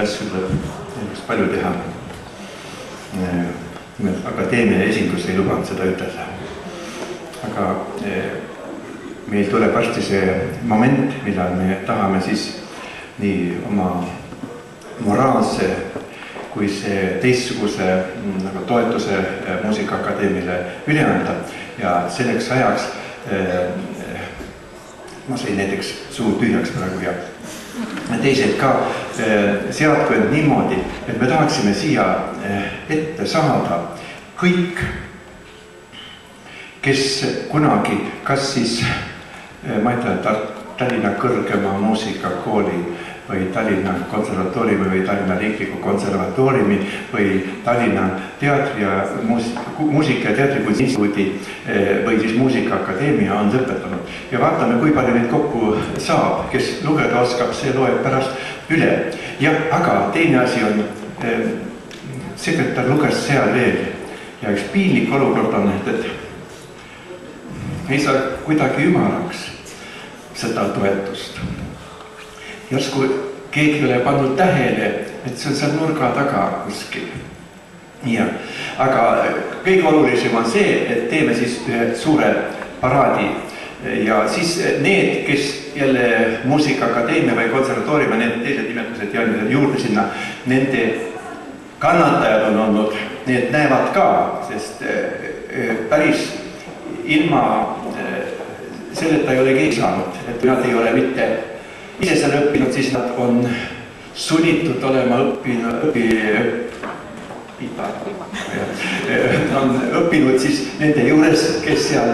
asju tuleb palju teha. Akadeemia esindus ei lubanud seda ütelda. Aga meil tuleb varsti see moment, millal me tahame siis nii oma moraalse kui see teistsuguse toetuse Muusikaakadeemiale üle anda. Ja selleks ajaks ma sain näiteks suu tühjaks praegu ja teised ka seadku end niimoodi, et me tahaksime siia ette saada kõik, kes kunagi, kas siis, ma ütlen, Tallinna Kõrgema Muusikakooli või Tallinna Konservatooriumi või Tallinna Riikliku Konservatooriumi või Tallinna Teatri ja Muusika- ja Teatrikunstinstituudi või siis Muusikaakadeemia on lõpetanud. Ja vaatame, kui palju neid kokku saab, kes lugeda oskab, see loeb pärast üle. Ja, aga teine asi on, sekretär luges seal veel ja üks piinlik olukord on, et ei saa kuidagi ümaraks seda toetust. Järsku keegi ei ole pannud tähele, et see on seal nurga taga kuskil. Ja, aga kõige olulisem on see, et teeme siis ühe suure paraadi ja siis need, kes jälle muusikaakadeemia või konservatooriumi, need teised nimetused ja juurde sinna, nende kannatajad on olnud, need näevad ka, sest päris ilma selleta ei ole keegi saanud, et nad ei ole mitte ise seal õppinud, siis nad on sunnitud olema õppinud siis nende juures, kes seal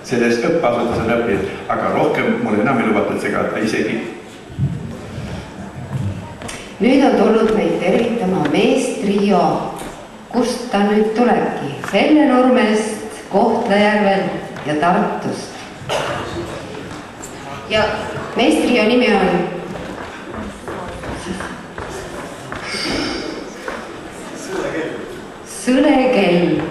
selles õppeasutus on õppinud, aga rohkem mulle enam ei lubatud segada isegi. Nüüd on tulnud meid tervitama meestrio, kust ta nüüd tulebki? Hellenurmest, Kohtla-Järvelt ja Tartust. Ja meestrio nimi on Sõlekell.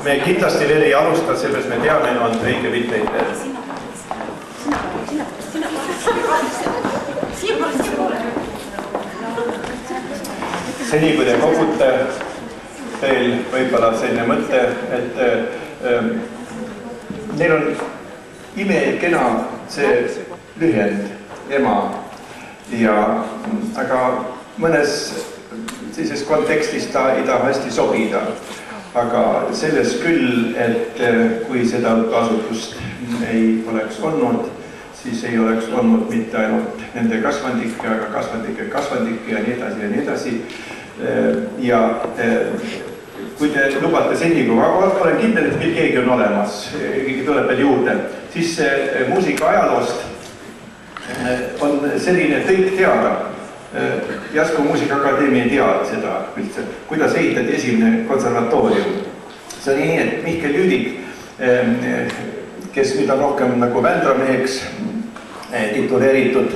Me kindlasti veel ei alusta, selles me teame, on õige mitmeid. Seni, kui te kogute, teil võib-olla selline mõte, et neil on imekena see lühend ema ja aga mõnes sellises kontekstis ta ei taha hästi sobida. Aga selles küll, et kui seda õppeasutust ei oleks olnud, siis ei oleks olnud mitte ainult nende kasvandikke, aga kasvandikke ja nii edasi. Ja kui te lubate seni, kui olen kindel, et keegi on olemas, keegi tuleb veel juurde, siis muusika ajaloost on selline tõik teada. Järsku Muusikaakadeemia ei tea seda üldse, kuidas ehitati esimene konservatoorium. See on nii, et Mihkel Jüdik, kes nüüd on rohkem nagu Vändrameheks tituleeritud,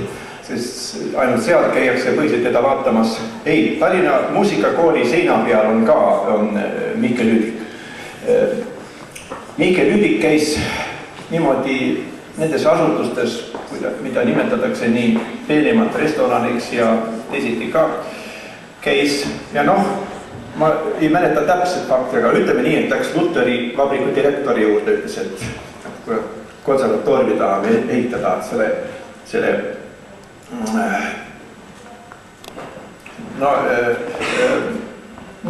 sest ainult seal käiakse põhiliselt teda vaatamas. Ei, Tallinna muusikakooli seina peal on ka Mihkel Jüdik. Mihkel Jüdik käis niimoodi nendes asutustes, mida nimetatakse nii peenemat restoraniks ja teisiti ka käis. Ja ma ei mäleta täpselt fakti, aga ütleme nii, et läks Luteri vabriku direktori juurde, ütles, et konservatooriumi tahame ehitada selle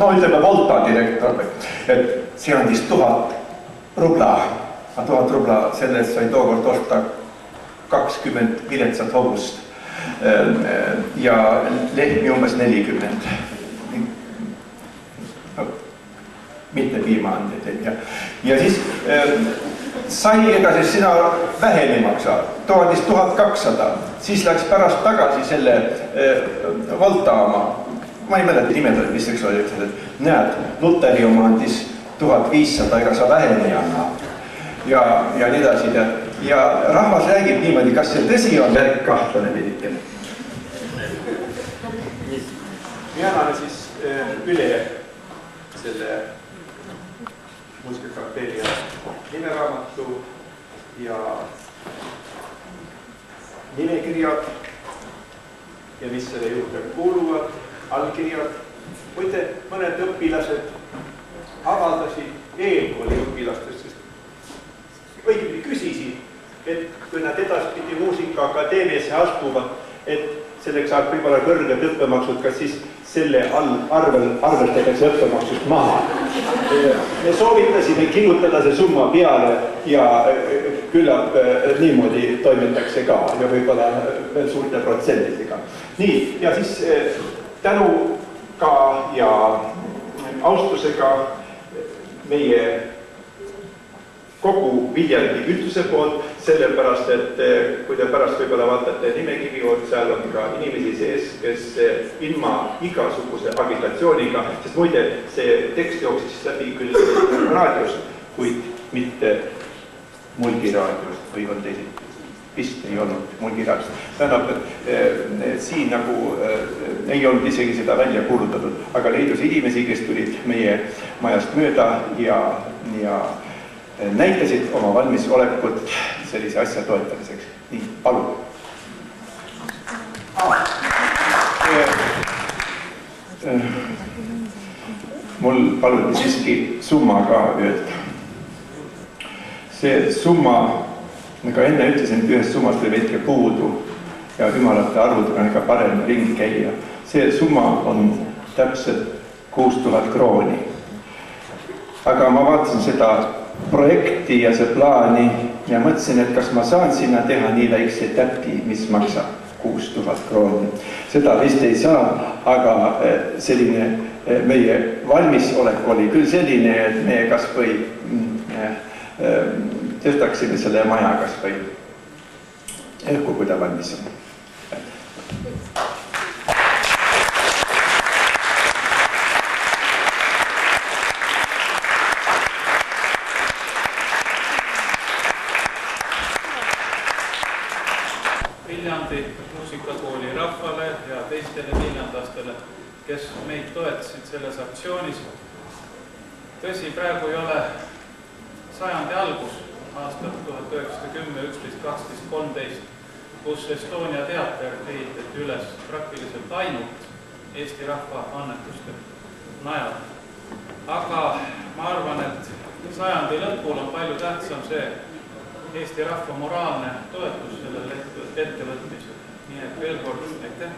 ütleme Volta direktor, et see andis 1000 rubla. 1000 rubla, sellest sai tookord osta 20 viletsat hobust ja lehmi umbes 40. Mitte piimaandeid. Ja siis sai edasi sina vähenemaks, too andis 1200, siis läks pärast tagasi selle Voltaama. Ma ei mäleta nimed, mis eks oli, et näed, Luteri oma andis 1500, ega sa vähene ei anna. Ja nii edasi. Ja rahvas räägib niimoodi, kas see tõsi on värk kahtlane pidike. Me anname siis üle selle Muusikaakadeemia nimeraamatu ja nimekirjad ja mis selle juurde kuuluvad, allkirjad. Muide, mõned õpilased avaldasid eelkooli õpilastest, sest õigemini küsisin, et kui nad edaspidi Muusikaakadeemiasse astuvad, et selleks saab võib-olla kõrged õppemaksud, kas siis selle arvestatakse õppemaksust maha. Me soovitasime killutada see summa peale ja küllap niimoodi toimetakse ka ja võib-olla veel suurte protsentidega. Nii, ja siis tänu ka ja austusega meie kogu Viljandi üldsuse poolt, sellepärast, et kui te pärast võib-olla vaatate nimekiri, seal on ka inimesi sees, kes ilma igasuguse agitatsiooniga, sest muide see tekst jooksis läbi küll raadios, kuid mitte mulgiraadios või on teised, vist ei olnud mulgiraadios. Tähendab, et siin nagu ei olnud isegi seda välja kuulutatud, aga leidus inimesi, kes tulid meie majast mööda ja näitasid oma valmisolekut sellise asja toetamiseks. Nii, palun. Mul paluti siiski summa ka öelda. See summa, nagu enne ütlesin, et ühest summast oli veidke puudu ja ümarate arvudega on ikka parem ringi käia. See summa on täpselt 6000 krooni. Aga ma vaatasin seda projekti ja see plaani ja mõtlesin, et kas ma saan sinna teha nii väikse täppi, mis maksab 6000 krooni. Seda vist ei saa, aga selline meie valmisolek oli küll selline, et me kas või tõstaksime selle maja kas või õhku, kui ta valmis on. Viljandi muusikakooli rahvale ja teistele viljandastele, kes meid toetasid selles aktsioonis. Tõsi, praegu ei ole sajandi algus, aastat 1910, 11, 12, 13, kus Estonia teater ehitati üles praktiliselt ainult Eesti rahva annetuste najal. Aga ma arvan, et sajandi lõpul on palju tähtsam see Eesti rahva moraalne toetus sellele ettevõtmisele. Nii et veel kord, aitäh!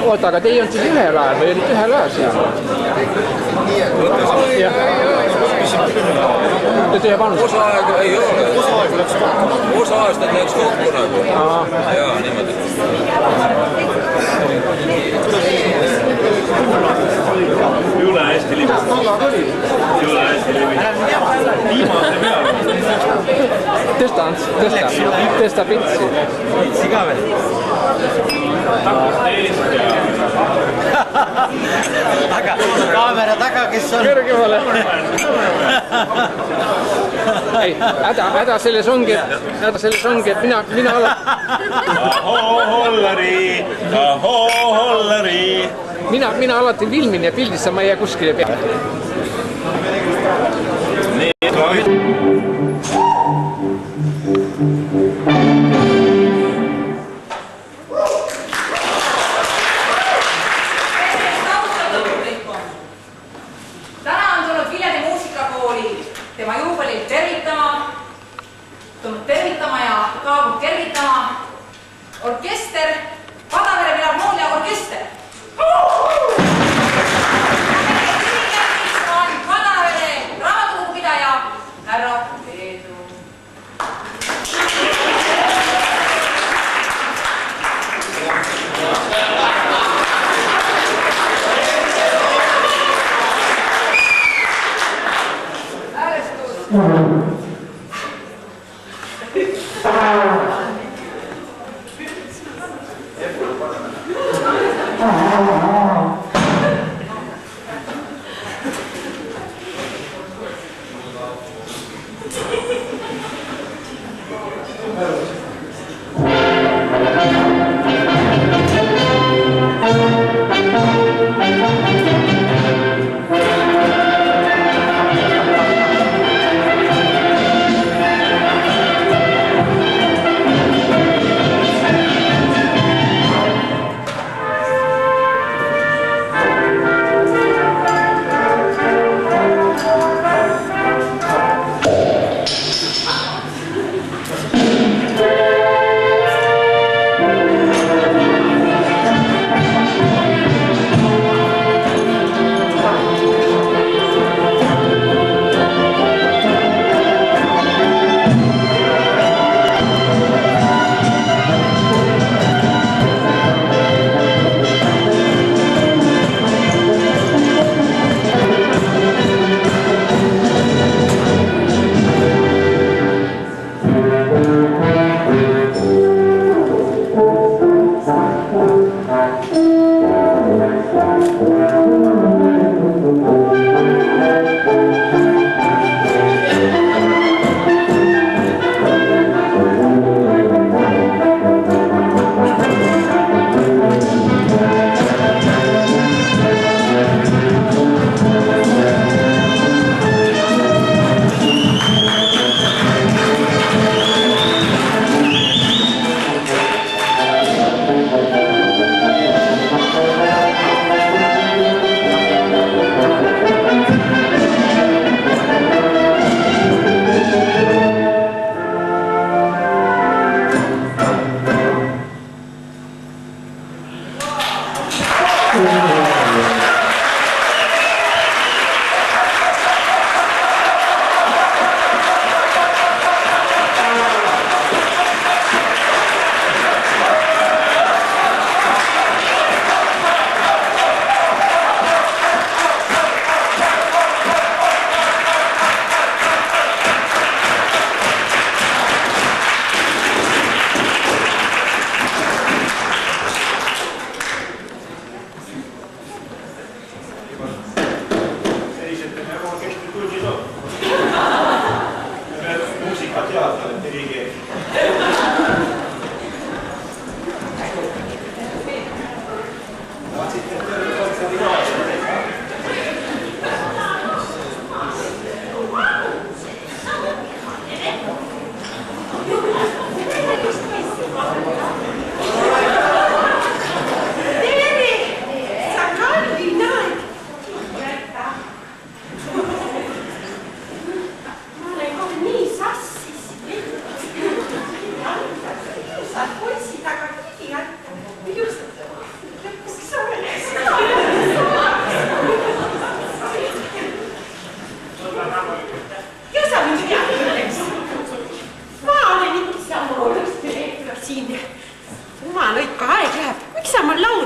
Oota, aga teie on siis ühel ajal või olite ühel ajal seal? Te teie panus? Osa aega ei ole. Osa aastat läks kokku nagu. Jaa, niimoodi. Jule hästi libi. Jule hästi libi. Viimase peale. Tõsta pitsi. Pitsi ka veel. Takas teist ja... Kaamera taga, kes on? Kõrgemale. Ei, häda selles ongi, et mina alati... Ahoo hollari. Mina alati filmin ja pildistan, ma ei jää kuskile peale. Täna on tulnud Viljandi muusikakooli tema juubelil tervitama ja kaabub tervitama orkester, Padavere Filharmoonia orkester. On Padavere raamatukogupidaja härra Peedu.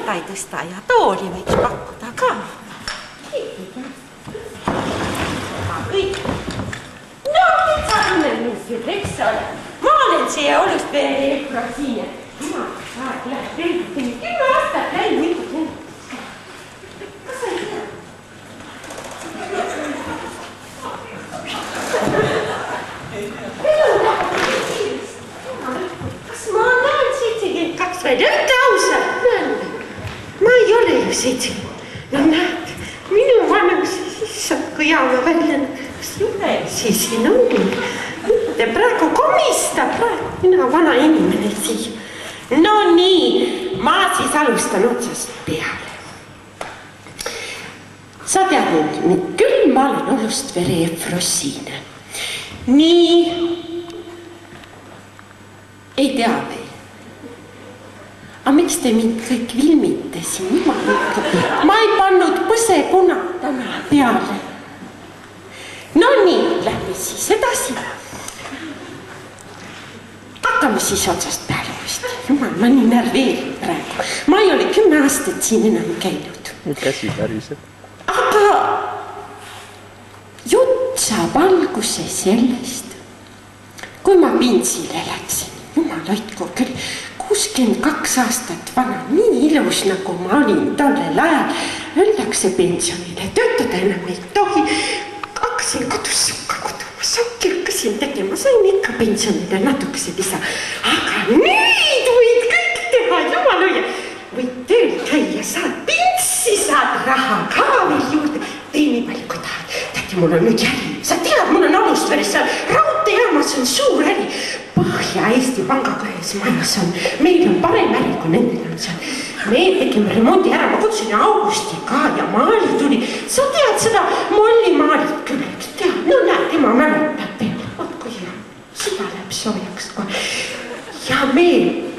korda ei tõsta ja tooli võiks pakkuda ka. No, nüüd sa tunnen nüüd küll, eks ole. Ma olen see Olustvere Efrosiine. Ma aeg läheb veidi, 10 aastat läinud mitu. Kas sa ei tea? Kas ma näen 72 välja? Ütle ausalt, näen. Ma ei ole ju 70. No näed, minu vanus issand, kui jaama välja. Kas jule siis siin on? Te praegu komistab, mina vana inimene siia. No nii, ma siis alustan otsast peale. Sa tead nüüd küll, ma olen Olustvere Efrosiine. Nii, ei tea veel. Aga miks te mind kõik vilmite siin? Ma ei pannud põse kuna täna peale. No nii, lähme siis edasi. Hakkame siis otsast peale vist. Jumal, ma nii närveerin praegu. Ma ei ole 10 aastat siin enam käinud. Käsi päriseb. Aga jutt saab alguse sellest, kui ma Pintsile läksin. Jumal hoidku küll, 62 aastat vana, nii ilus nagu ma olin tollel ajal. Öeldakse pensionile, töötada enam ei tohi. Hakkasin kodus sukka kuduma, sokki hakkasin tegema, sain ikka pensionile natukese lisa. Aga nüüd võid kõik teha, jumal hoia. Võid tööl käia, saad pintsi, saad raha ka veel juurde. Tee nii palju kui tahad. Täti, mul on nüüd äri. Sa tead, mul on Alustveres seal raudteejaamas on suur äri. Põhja-Eesti Pangaga ees majas on. Meil on parem äri, kui nendel on seal. Me tegime remondi ära, ma kutsun Augusti ka ja Maali tuli. Sa tead seda Molli Maalit küll, eks tead. No näed, tema mäletab veel. Oot kui hea, süda läheb soojaks kohe. Ja meil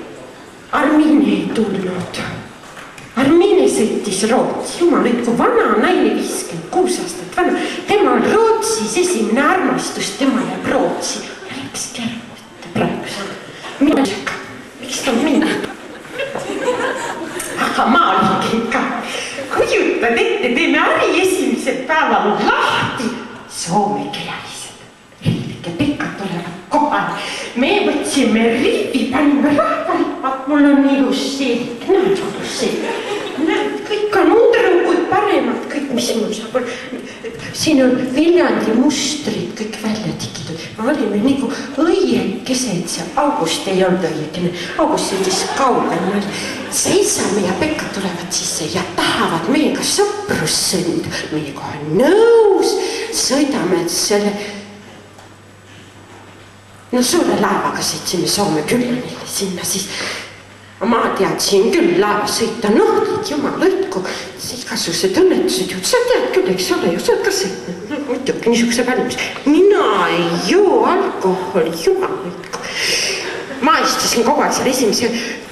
Armine ei tulnud. Armine sõitis Rootsi. Jumal, kui vana naine 56 aastat vana. Tema on Rootsis esimene armastus, tema jääb Rootsi. Läks kermata praegu. Miks ta minna? Aga ma olin ka. Kujutad ette, teeme äri esimesed päeval lahti. Soome külalised. Helike Pekka tulevad kohal. Me võtsime riivi, panime rahvalipad. Mul on ilus seelik, näed kodus seelik. Näed, kõik on undrõugud paremad, kõik mis mul saab olla. Siin on Viljandi mustrid kõik välja tikitud. Me olime nagu õiekesed seal. August ei olnud õiekene. August sõidis kaugel. Seisame ja Pekka tulevad sisse ja tahavad meiega sõprussõnd. Meiega on nõus. Sõidame selle... No suure laevaga sõitsime Soome küllanile sinna siis. Ma teadsin küll laeva sõita nohdid, jumal lõitku. Igasugused õnnetused juhud. Sa tead küll, eks ole ju, sa oled ka sõitnud. Muidugi niisuguse valmis. Mina ei joo alkoholi, jumal lõitku. Ma istusin kogu aeg seal esimese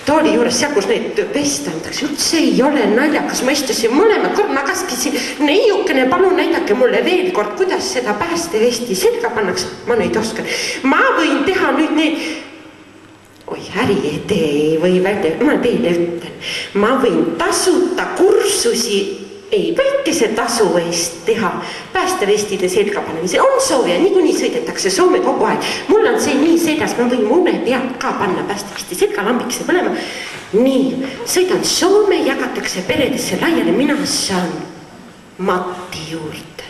tooli juures, seal kus neid vestandaks. Üldse ei ole naljakas, ma istusin mõlemad kord, ma kaskisin neiukene, palun näidake mulle veel kord, kuidas seda päästevesti selga pannakse. Ma nüüd oskan. Ma võin teha nüüd need... Oi, äriidee ei või välja, ma teile ütlen. Ma võin tasuta kursusi, ei väikese tasu eest teha päästevestide selga panemise. On soovija, niikuinii sõidetakse Soome kogu aeg. Mul on see nii seljas, ma võin une pealt ka panna päästevesti selga lambikse põlema. Nii, sõidan Soome, jagatakse peredesse laiali, mina saan Mati juurde.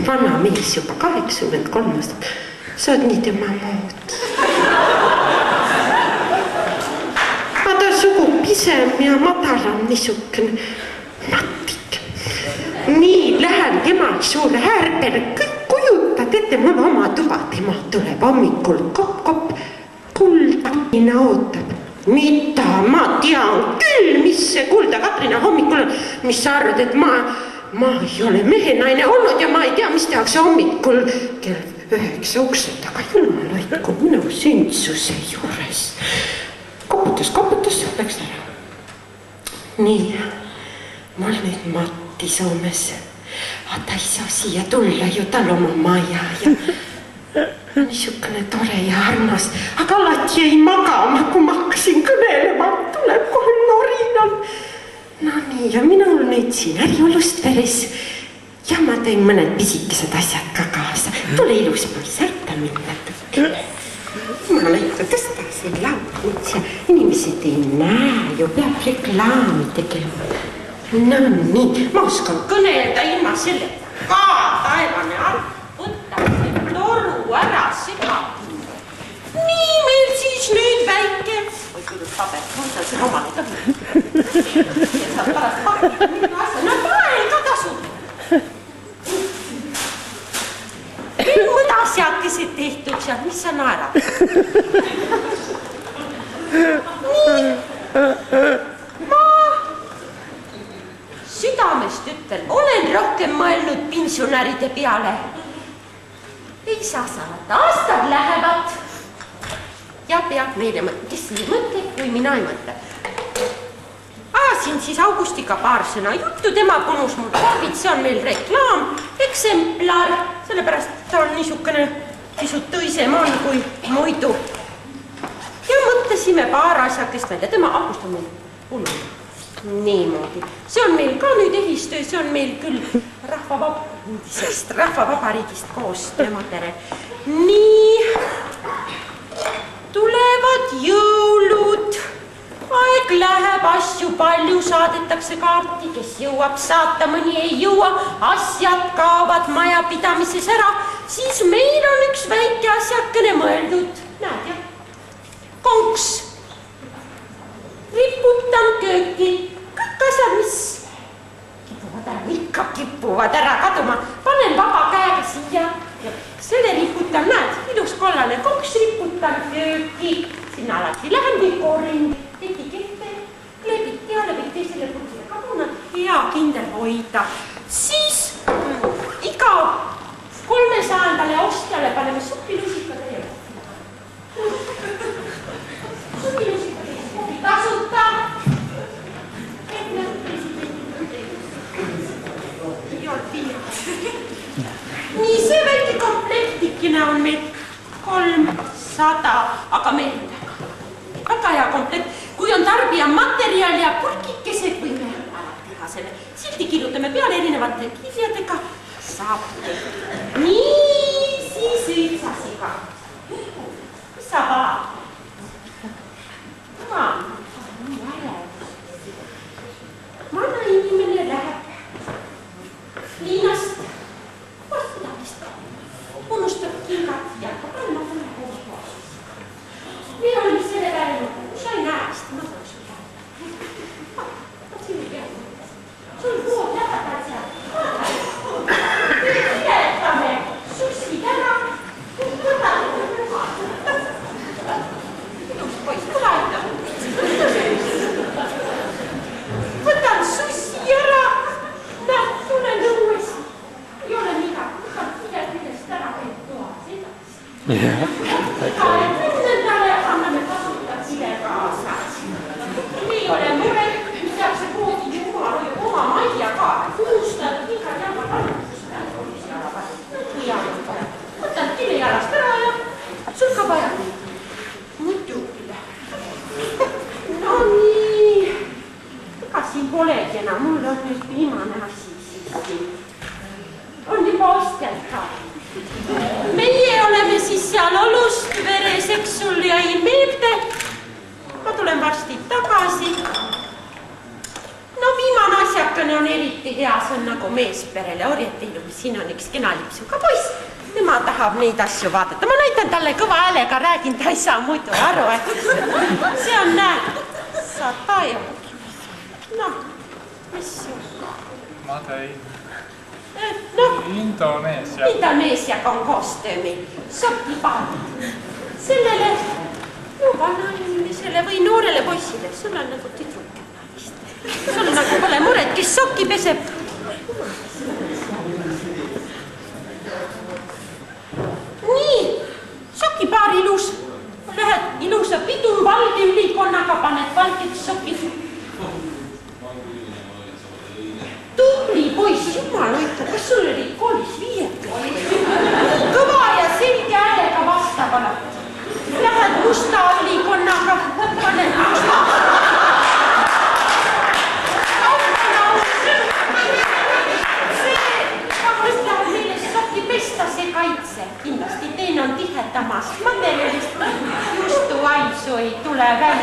Vana mees juba 83 aastat. Sa oled nii tema mood. Ta sugu pisem ja madalam niisugune Matik. Nii, lähen tema suure äärpele, kõik kujutad ette, mul oma tuba, tema tuleb hommikul kopp, Kulda Katrina ootab. Mida ma tean küll, mis see Kulda Katrina hommikul on, mis sa arvad, et ma ei ole mehenaine olnud ja ma ei tea, mis tehakse hommikul kell 9 ukse taga, jumal hoidku minu sündsuse juures. Koputus, läks ära. Nii, mul nüüd Matti Soomes. Ta ei saa siia tulla ju, tal oma maja ja niisugune tore ja armas. Aga alati jäi magama, kui ma hakkasin kõnelema, tuleb kohe nori. ja minul nüüd siin äriolust veres ja ma tõin mõned pisikesed asjad ka kaasa. Tule ilus poiss, aita mind natuke. Ma lõitu tõsta see laud nüüd ja inimesed ei näe ju, peab reklaami tegema. No nii, ma oskan kõnelda ilma selleta. Ka taevane arv, võtta see toru ära sega. Nii meil siis nüüd väike. Või kuidas paber, mõnda see oma ei tohi. Saab pärast pakkuda mingi asja. No pael ka tasub. Mõdaseakesed tehtud seal, mis sa naerad? Nii. Ma südamest ütlen, olen rohkem mõelnud pensionäride peale. Ei saa saada, aastad lähevad. Ja peab meile mõtle, kes ei mõtle, kui mina ei mõtle. Ajasin siis Augustiga paar sõna juttu, tema punus mul korbid, see on meil reklaam, eksemplar, sellepärast ta on niisugune pisut tõisem on kui muidu. Ja mõtlesime paar asjakest välja, tema August on meil punus. Niimoodi. See on meil ka nüüd ehistöö, see on meil küll rahvavabariigist koostöömaterjal. Nii, tulevad jõulud. Aeg läheb, asju palju, saadetakse kaarti, kes jõuab saata, mõni ei jõua, asjad kaovad majapidamises ära, siis meil on üks väike asjakene mõeldud. Näed jah? Konks. Riputan kööki. Kõik asjad, mis kipuvad ära, ikka kipuvad ära kaduma. Panen vaba käega siia ja selle riputan, näed, ilus kollane konks, riputan kööki. Sinna alati lähen või korin. Etikette, kleebid teale või teisele putsile kaduna, hea kindel hoida. Siis iga 300 ostjale paneme supilusika teile. Supilusika teile, tasuta. Nii, see väike komplektikine on meil 300, aga meil väga hea komplekt. Kui on tarbija materjal ja purkikesed, võime ära teha selle. Sildi kirjutame peale erinevate kirjadega. Saab tehtud. Nii, siis ühtsasiga. Mis sa vaad? Manna inimene läheb liinast. Postidamist. Unustab kingad ja panna mulle koos koos. Nii oli selle vääranud. Sa ei näe hästi, ma saan sul käe. Siin ei pea. Sul pood jätad seal. Piletame sussid ära. Ilus poiss, tule aita. Võtan sussi ära. Näed, tulen õues. Ei ole midagi. Võtan millest ära käib toas edasi. Anname kasutada sile kaasas. Nii ole muret, mis jääb see koodi jumal või oma maia ka. Unustad iga jama kannatust. Võtad kile jalast ära ja sul ka vaja. Muidugi. No nii. Ega siin polegi enam. Mul on nüüd viimane asi siin. On juba ostjad ka. Meie oleme siis seal olust, vereseks sul jäi meelde. Ma tulen varsti tagasi. No viimane asjakene on eriti hea, see on nagu meesperele orjetiilu, mis siin on üks kenalipsuga poiss. Tema tahab neid asju vaadata. Ma näitan talle kõva häälega, räägin, ta ei saa muidu aru, et see on, näed, sa tajud. Noh, mis ju? Ma tõin. No, Indoneesiaga on koostöömi. Sokipaad. Sellele vanale inimesele või noorele poissile. Sul on nagu tüdrukena vist. Sul nagu pole muret, kes sokki peseb. Nii, sokipaar ilus. Lähed ilusa pidu valge ülikonnaga, paned valgeks sokid. Tubli poiss, jumal hoitu, kas sul oli koolis 5? Kõva ja selge häälega vastab alati. Lähed musta ülikonnaga, paned musta. Kaupana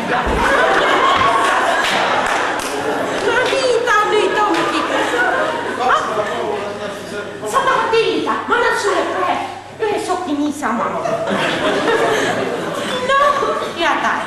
No nii ta nüüd ongi. Sa tahad tellida, ma annan sulle ühe soki niisama. No, head aeg.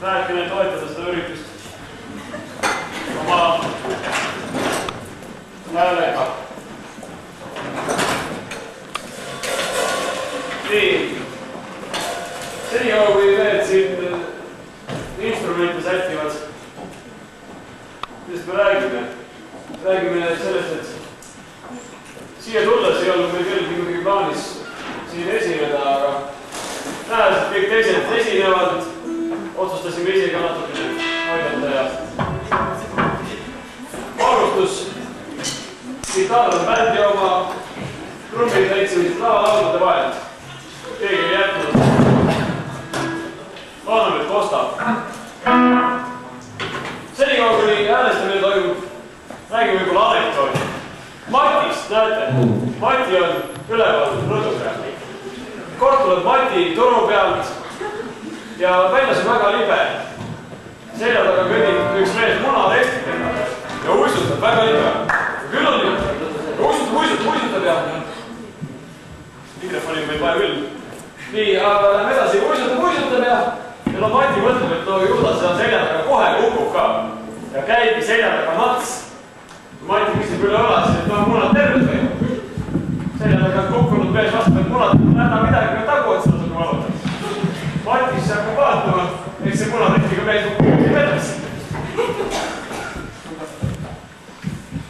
Rääkimine toetada seda üritust oma häälega. Nii, senikaua kui need siin instrumente sättivad, millest me räägime? Räägime sellest, et siia tulles ei olnud meil küll muidugi plaanis siin esineda, aga nähes, et kõik teised esinevad, otsustasime isegi natukene aidata ja alustus kitarr on bändi oma, trummid leidsid laulude vahelt. Keegi ei jätnud. Anname nüüd kostab. Senikaua kui häänestamine toimub, räägime võib-olla anekdoodi. Matist, näete, Mati on üleval rõdu peal. Kord tuleb Mati turu pealt ja väljas on väga libe. Selja taga kõnnib üks mees munarestidega ja uisutab väga libe. Küll on libe. Uisutab ja mikrofoni meil vaja küll. Nii, lähme edasi, uisutab ja no Mati mõtleb, et no ju ta seda selja taga kohe kukub ka. Ja käibki selja taga nats. Mati küsib üle õlas, et no munad terved või? Selja taga kukkunud mees vastab, et munad häda midagi ka tagu otsa kui valutab. Mati siis hakkab vaatama, eks see munarestiga mees kukub edasi.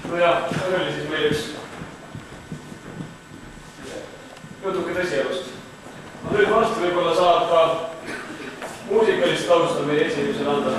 No jah, see oli siis meil üks jutuke tõsielust. Nüüd varsti võib-olla saab ka muusikalist tausta meie esimesel anda.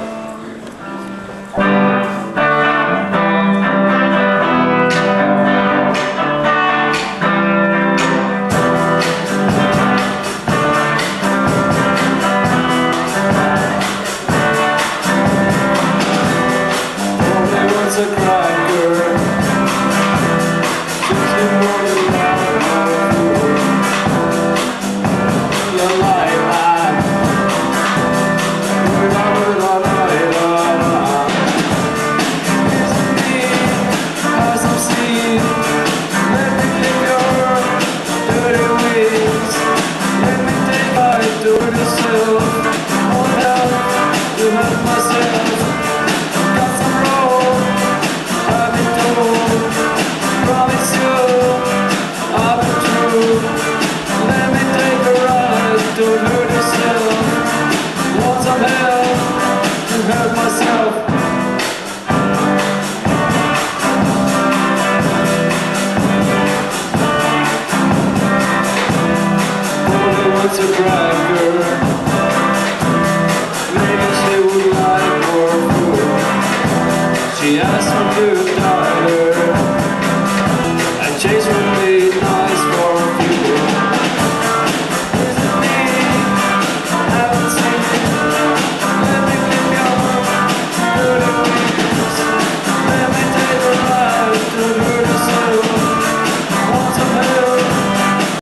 She asked